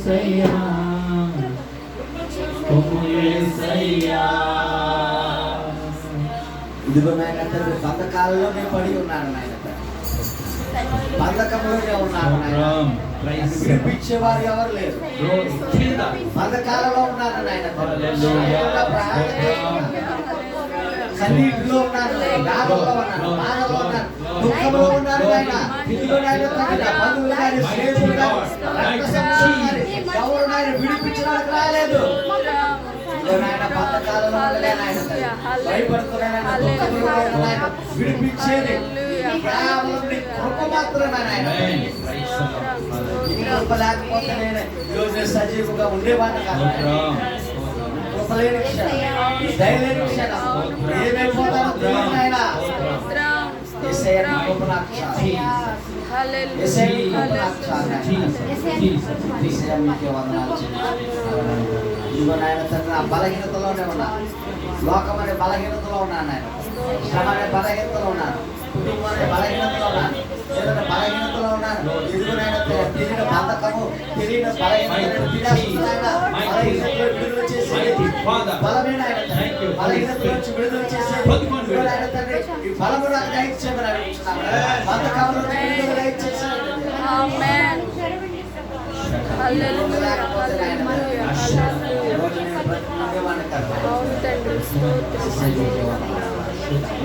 యేసయ్యా కొమ్ము యేసయ్యా. ఇదిగో నాయన తండ్రి, బంధకాలలోనే పడి ఉన్నాను నాయన తండ్రి, బంధకంలోనే ఉన్నాను నాయన. విడిపించేవారు ఎవరు లేరు, బంధకాలలో ఉన్నాను నాయన తండ్రి. కన్నీటిలో ఉన్నాను, గాఢంలో ఉన్నాను, బాధలో ఉన్నాను, దుఃఖంలో ఉన్నాను నాయన. ఇదిగో నాయన తండ్రి, నా బంధువులు గాని, స్నేహితులు గాని, రక్త సంబంధులు గాని ఎవరు నాయన విడిపించడానికి రాలేదు. నాయన బంధకాలలో ఉండలే నాయన తండ్రి, భయపడుతున్నాయన, దుఃఖంలో నాయన విడిపించేది కేవలం నీ కృప మాత్రమే నాయన. నీ కృప లేకపోతే నేను ఈరోజు సజీవుగా ఉండేవాడిని కాదు. కృప లేని క్షణం, ఈ దయ లేని క్షణం ఏమైపోతానో తెలియదు నాయన. యేసయ్య నీ కృప నాకు చాలు, యేసయ్య నీ కృప నాకు చాలు నాయన. యేసయ్య మీకే వందనాలు చెల్లిస్తున్నాను. ఇదిగో నాయన తండ్రి, నా బలహీనతలోనే ఉన్నాను, లోకం అనే బలహీనతలో ఉన్నాను నాయన, శ్రమ అనే బలహీనతలో ఉన్నాను, కుటుంబం అనే బలహీనతలో ఉన్నాను, ఏదైనా బలహీనతలో ఉన్నాను. ఇదిగో నాయన తెలియని బంధకము, తెలియని బలహీనతలను విడుదల చేసేది బలమే నాయన తండ్రి. బలహీనత నుంచి విడుదల చేసేది నాయన తండ్రి. ఈ బలము నాకు దయచేయమని అడుగుతున్నాను. బంధకము నుంచి విడుదల దయచేసాను.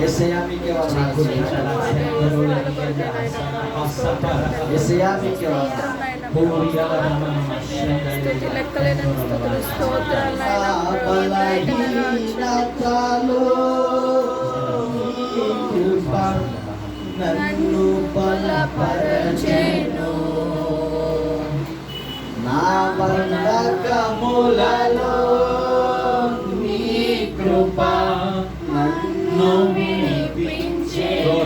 యేసయ్య మీకే వందనాలు, యేసయ్య మీకే నన్ను బలపరచెను, నా బంధకములలో నీ కృప నన్ను విడిపించెను.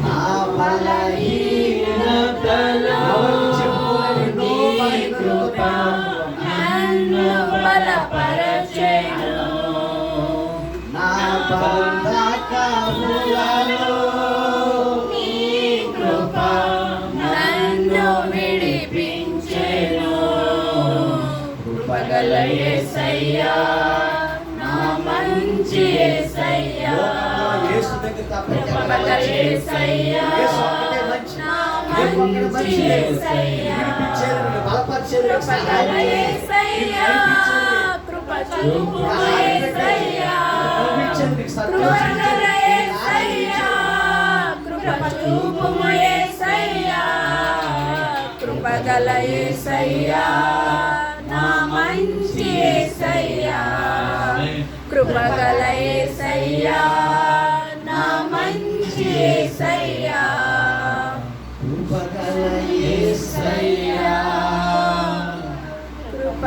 నా బలహీనతలో నీ కృప నన్ను బలపరచెను, నా బంధకములలో నీ కృప నన్ను విడిపించెను. కృపగల యేసయ్యా, నా మంచి యేసయ్యా, కృపగల యేసయ్యా, నా మంచి యేసయ్యా, కృపగల యేసయ్యా, కృప చూపుము యేసయ్యా, కృపగల యేసయ్యా, కృప చూపుము యేసయ్యా, కృపగల యేసయ్యా, నా మంచి యేసయ్యా, కృపగల యేసయ్యా, నా మంచి యేసయ్యా, కృపగల యేసయ్యా, కృప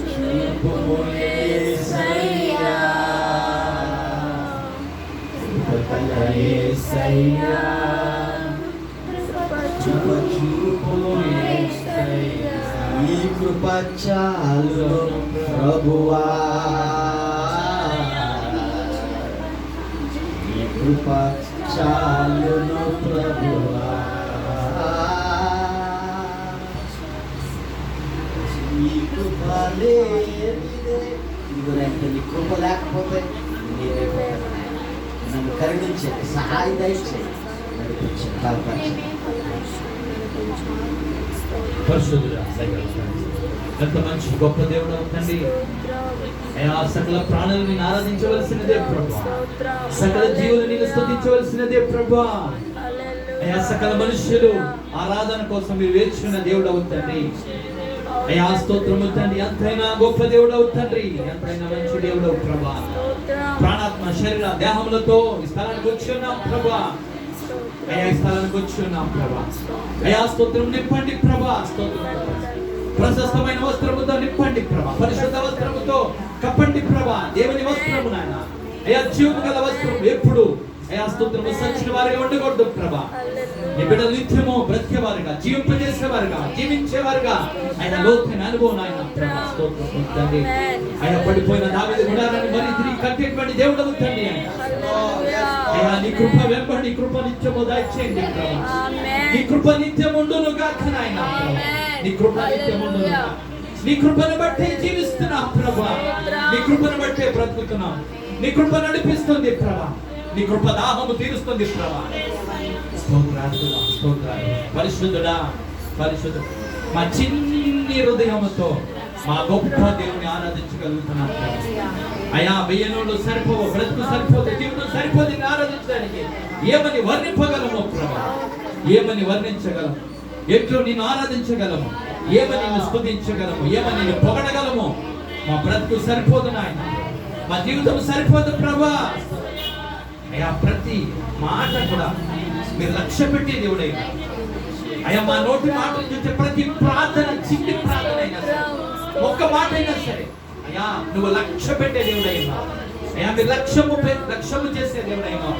చూపుము యేసయ్యా, కృపగల యేసయ్యా, కృప చూపుము యేసయ్యా. ఈ కృప చాలు ప్రభువా, ఈ కృప చాలును ప్రభువా, ఈ కృప లేనిదే. ఇదిగోనంటే నీ కృప లేకపోతే నన్ను కరుణించండి, సహాయం దయచేయండి, నడిపించండి, బలపరచండి. పరిశుద్ధుడా, ఎంత మంచి గొప్ప దేవుడు తండ్రి. అయా సకల ప్రాణులను ఆరాధించవలసినదే ప్రభా, సకల జీవులను నేను స్తుతించవలసినదే ప్రభా. అయా సకల మనుష్యులు ఆరాధన కోసం మీరు వేచుకున్న దేవుడు అవుతండి. అయా స్తోత్రము తండ్రి, ఎంతైనా గొప్ప దేవుడు అవుతండ్రి, ఎంతైనా మంచి దేవుడు ప్రభా. ప్రాణాత్మ శరీర దేహములతో ఈ స్థలానికి వచ్చి ఉన్నాం ప్రభా. అయా ఈ స్థలానికి వచ్చి ఉన్నాం ప్రభా. అయా స్తోత్రం నింపండి ప్రభా, స్తోత్రం ప్రశస్తమైన వస్త్రముతో నింపండి ప్రభా, పరిశుద్ధ వస్త్రముతో కప్పండి ప్రభా, దేవుని వస్త్రము నాయన. అయా జీవము గల వస్త్రం ఎప్పుడు అయా స్తోత్రము సచ్చిన వారిగా ఉండకూడదు ప్రభా. నీ బిడ్డలు నిత్యము బ్రతికేవారుగా, జీవింపజేసేవారుగా, జీవించేవారుగా ఆయన లోతైన అనుభవం ఆయన ప్రభా. స్తోత్రం తండ్రి. ఆయన పడిపోయిన దావీదు గుడారాన్ని మరి తిరిగి కట్టేటువంటి దేవుడు తండ్రి. అయ్యా నీ కృప వెంబడి నీ కృప నిత్యము దయచేయండి ప్రభా. నీ కృప నిత్యముండును గాక నాయన. నీ కృప నిత్యముండును గాక. నీ కృపను బట్టే జీవిస్తున్నాం ప్రభా. నీ కృపను బట్టే బ్రతుకుతున్నాం. నీ కృప నడిపిస్తుంది ప్రభా. నీ కృప దాహము తీరుస్తుంది ప్రభా. స్తోత్రాలు స్తోత్రాలు. పరిశుద్ధుడా పరిశుద్ధుడు, మా చిన్ని హృదయముతో మా గొప్ప దేవుని ఆరాధించగలుగుతున్నాం. అయ్యా వెయ్యనోళ్ళు సరిపోవు, బ్రతుకు సరిపోతే, జీవితం సరిపోతే ఆరాధించడానికి ఏమని వర్ణింపగలము ప్రభా? ఏమని వర్ణించగలము? ఎట్లు నిన్ను ఆరాధించగలము? ఏమని నిన్ను స్తుతించగలము? ఏమని నిన్ను పొగడగలము? మా బ్రతుకు సరిపోదు నాయన, మా జీవితం సరిపోదు ప్రభా. అయ్యా ప్రతి మాట కూడా మీరు లక్ష్య పెట్టి దేవుడే. అయ్యా మా నోటి మాటలు చూస్తే ప్రతి ప్రార్థన చిన్ని ప్రార్థన అయినా సరే, ఒక్క మాట అయినా సరే అయ్యా నువ్వు లక్ష్య పెట్టే దేవుడైనా. అయ్యా మీరు లక్ష్యము చేసే దేవుడైనా.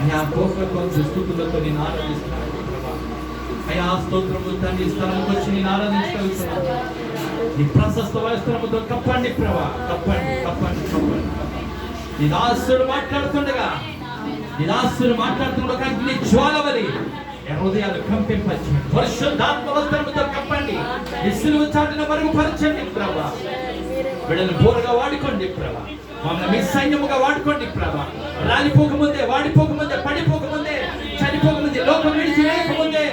అయ్యా కోపంతో స్థుతులతో నేను ఆరాధిస్తున్నాను ప్రభా. అయ్యా స్తోత్రము తండ్రి, స్థలంకి వచ్చి నేను ఆరాధించగలుగుతున్నాను. నీ ప్రశస్త వస్త్రముతో కప్పండి ప్రభా, కప్పండి కప్పండి కప్పండి. నీ దాసుడు మాట్లాడుతుండగా, నీ దాసుడు మాట్లాడుతుండగా అగ్ని జ్వాలవలి హృదయాలు కంపింపచ్చు. పరిశుద్ధాత్మ వస్త్రముతో కప్పండి. నీ సిలువ చాటున మరుగుపరచండి ప్రభా. బిడ్డలు బోరగా వాడుకోండి ప్రభా. మమ్మల్ని మీ సైన్యముగా వాడుకోండి ప్రభా. రాలిపోకముందే, వాడిపోకముందే, పడిపోకముందే, చనిపోకముందే, లోకం విడిచి వేయకముందే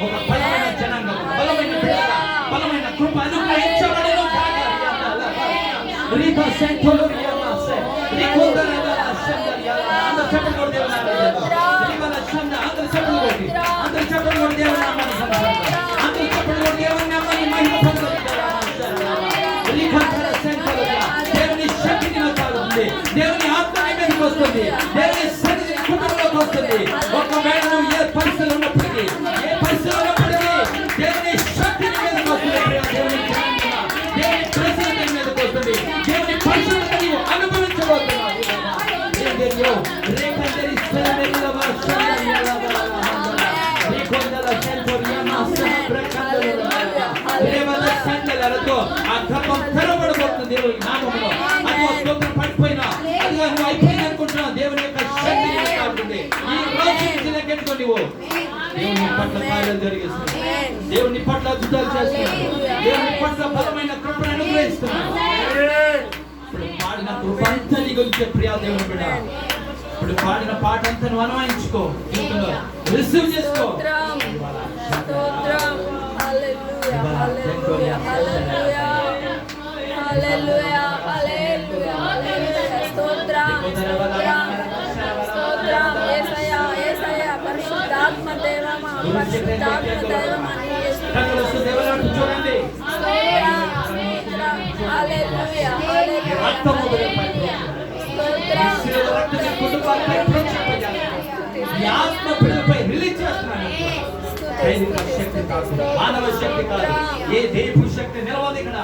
ఒక బలమైన జనాంగం, బలమైన బిడ్డల, బలమైన కృప అనుగ్రహించబడెను కాక. రీతా సెంటోలో రియామాసే రికోదరగా శందరియా అందరూ చెప్పండి కొడు దేవుని నామములో. రిమల శంద అందరూ చెప్పండి కొడి. అందరూ చెప్పండి కొడు దేవుని నామములో. అందరూ చెప్పండి కొడు దేవుని నామములో మహిమ పొందుదాం. రికోదర సెంటోలో దేవుని శక్తి నిలబడుతుంది. దేవుని ఆత్మ మీదకి వస్తుంది. దేవుని సన్నిధి కుటుంబంలోకి వస్తుంది. ఒకవేళ నువ్వు ఏ పరిస్థితిలో ఉన్నప్పటికీ, ఏ పరిస్థితిలో ఉన్నప్పటికీ దేవుని శక్తి మీదకి వస్తుంది. దేవుని జ్ఞానం, దేవుని ప్రసన్నత మీదకి వస్తుంది. దేవుని పరిశుద్ధత నీవు అనుభవించబోతున్నావు. ఆ గర్భం తెరవబడబోతుంది దేవుని నామములో. అది స్తోత్రం పడిపోయినా, అది నువ్వు అయిపోయింది అనుకుంటున్నావు. దేవుని యొక్క శక్తి ఉంటుంది. ఈ రోజు నుంచి లెక్కెట్టుకో. నువ్వు దేవుని పట్ల కార్యాలు జరిగిస్తున్నావు. దేవుని పట్ల అద్భుతాలు చేస్తున్నావు. దేవుని పట్ల బలమైన కృపను అనుగ్రహిస్తున్నావు. ఇప్పుడు పాడిన కృప అంతా నీ గురించే ప్రియా దేవుని బిడ్డ. ఇప్పుడు పాడిన పాట అంతా నువ్వు అన్వయించుకో, జీవితంలో రిసీవ్ చేసుకో. చూడండి ఆత్మ పిల్లలపై రిలీజ్ చేస్తున్నాను. దైవిక శక్తి కాదు, మానవ శక్తి కాదు. ఏ దేవుని శక్తి నిలవదు ఇక్కడ.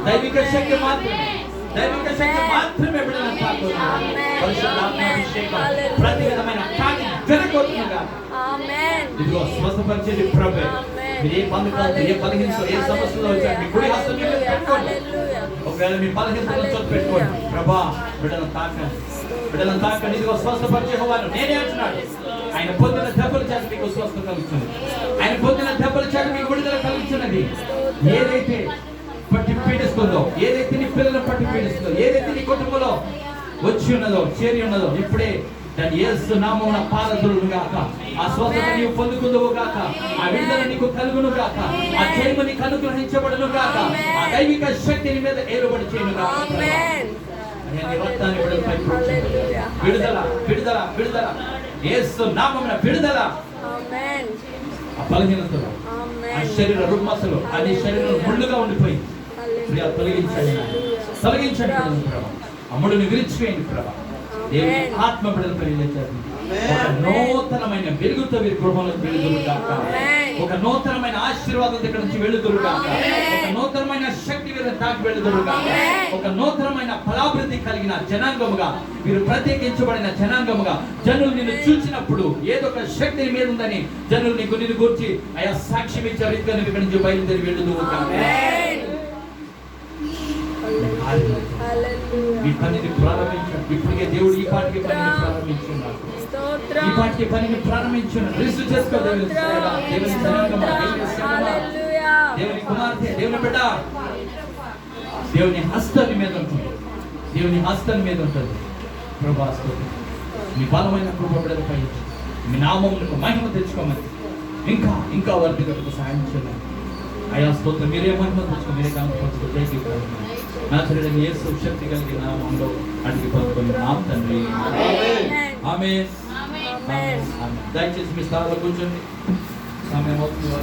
దైవిక శక్తి మాత్రమే, దైవిక శక్తి మాత్రమే బిడ్డలను తాకుతుంది. పరిశుద్ధాత్మ అభిషేకం ప్రతి విధమైన కాకి జరగొచ్చునుగా. ఇదిగో స్వస్థపరిచేది ప్రభువే. మీరు ఏ బంధకాలు, ఏ బలహీనతలు, ఏ సమస్యలు వచ్చారు, మీ కుడి హస్తం మీద పెట్టుకోండి. ఒకవేళ మీ బలహీనతలను చోటు పెట్టుకోండి. ప్రభా బిడ్డలను తాకండి, బిడ్డలను తాకండి. ఇదిగో స్వస్థపరిచే హోవాను నేనే అంటున్నాడు. ఆయన పొందిన దెబ్బల చేత మీకు స్వస్థత కలుగుతుంది. ఆయన పొందిన దెబ్బల చేత మీకు విడుదల కలుగుతున్నది. ఏదైతే పట్టి పీడిస్తుందో, ఏదైతే నీ పిల్లలను పట్టి పీడిస్తుందో, ఏదైతే నీ కుటుంబంలో వచ్చి ఉన్నదో, చేరి ఉన్నదో, ఇప్పుడే దాన్ని యేసు నామమున పారదోలును గాక. ఆ స్వస్థత నీవు పొందుకుందువు గాక. ఆ విడుదల నీకు కలుగును గాక. ఆ జయము నీకు అనుగ్రహించబడును గాక. ఆ దైవిక శక్తి నీ మీద ఏలుబడి చేయను గాక. విడుదల విడుదల విడుదల, యేసు నామమున విడుదల. ఆ బలహీనతలు, ఆ శరీర రుగ్మతలు, అది శరీరం ముళ్ళుగా ఉండిపోయి తొలగించండి, తొలగించండి ప్రభా. ఆ ముళ్ళుని విరిచివేయండి ప్రభా. దేవుని ఆత్మ బిడ్డలపై రిలీజ్. ఒక నూతనమైన వెలుగుతో వీరి గృహంలోకి వెలుగురు గాక. ఒక నూతనమైన ఆశీర్వాదం ఇక్కడ నుంచి వెలుగురు గాక. ఒక నూతనమైన శక్తి వీరిని తాకి వెలుగురు గాక. ఒక నూతనమైన ఫలాభివృద్ధి కలిగిన జనాంగముగా, వీరు ప్రత్యేకించబడిన జనాంగముగా, జనులు నిన్ను చూసినప్పుడు ఏదో ఒక శక్తి మీద ఉందని జనులు నీకు నిన్ను గురించి అయా సాక్ష్యం ఇచ్చే రీతిగా ఇక్కడి నుంచి బయలుదేరి వెళ్దువు గాక. ఈ పనిని ప్రారంభించాడు. ఇప్పటికే దేవుడు ఈ పాటికి పనిని ప్రారంభించున్నాడు. ఈ పాటికి పనిని ప్రారంభించున్నాడు. రిసీవ్ చేసుకో దేవుని సేవ, దేవుని సన్నిధిలో, దేవుని సేవ, దేవుని కుమార్తె, దేవుని బిడ్డ. దేవుని హస్తం మీద ఉంటుంది. దేవుని హస్తం మీద ఉంటుంది. ప్రభువా స్తోత్రం. మీ బలమైన కృప బిడ్డలపై మీ నామములకు మహిమ తెచ్చుకోమని ఇంకా ఇంకా వర్ధిల్లుటకు సహాయం చేయండి. అయా స్తోత్రం. మీరే మహిమ తెచ్చుకో, మీరే కాంతి నా శరీరం యేసు శక్తి కలిగిన నామంలో అడిగి పొందుకున్నాం తండ్రి. ఆమేన్. దయచేసి మీ స్థానంలో కూర్చోండి. సమయం అవుతుంది.